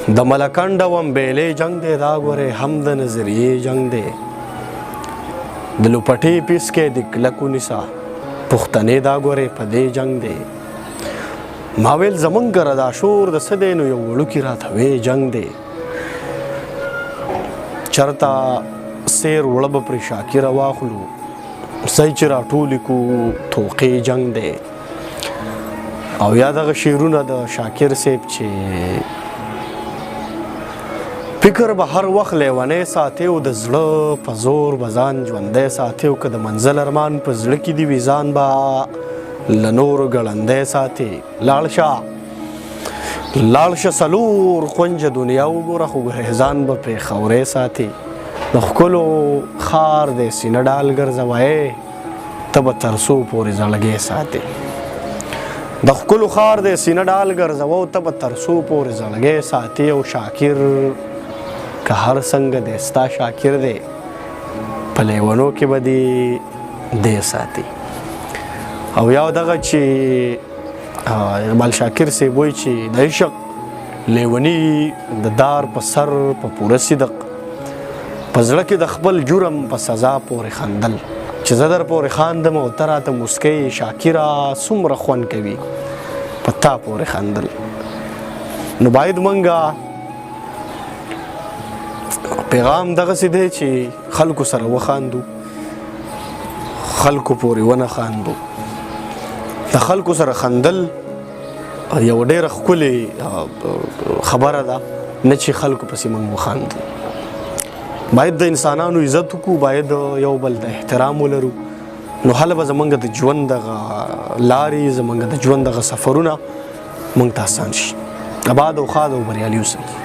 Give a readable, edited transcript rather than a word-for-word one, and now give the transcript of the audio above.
د ملکنډ او امبېلې جنګ دی دا ګورې هم د نظریې جنګ دی د لوپټې پیس کې د کلکو نیسه پښتنې دا ګورې په دې جنګ دی ما ویل زمونږ کره دا شور د څه دی نو یو وړوکي راته وې جنګ دی چرته سیر وړه به پرې شاکره واخلو ځای چې راټولې کړو توقې جنګ دی او یا دغه شعرونه د شاکر صاحب چې فکر به هر وخت لیونی ساتي او د زړه په زور به ځان ژوندی ساتي او که د منزل ارمان په زړه کې دي وي ځان به له نورو ګړندی ساتي لاړ شه څلور کونجه دنیا وګوره خو ځان به پرې خورې ساتي د ښکلو خار دی سینه ډال ګرځوی ته به تر څو پورې زړګی ساتي د ښکلو خار دی سینه ډال ګرځوو ته به تر څو پورې زړګی ساتي او شاکر که هر څنګه دی ستا شاکر دی په لیونو کې به دی ساتي او یا دغه چې اقبال شاکر صاحب وایي چې د عشق لیوني د دار په سر په پوره صدق په زړه کې د خپل جرم په سزا پورې خندل چې زه در پورې خاندم او ته راته مسکۍ شاکره څومره خوند کوي په تا پورې خندل نو باید موږ پیغام دغسې دی چې خلکو سره وخاندو خلکو پورې ونه خاندو د خلکو سره خندل یو ډېره ښکلې خبره ده نه چې خلکو پسې موږ وخاندو باید د انسانانو عزت وکړو باید یو بل د احترام ولرو نو هله به زموږ د ژوند دغه لارې زموږ د ژوند دغه سفرونه موږ ته اسان شي آباد او ښاد او بریالي اوسئ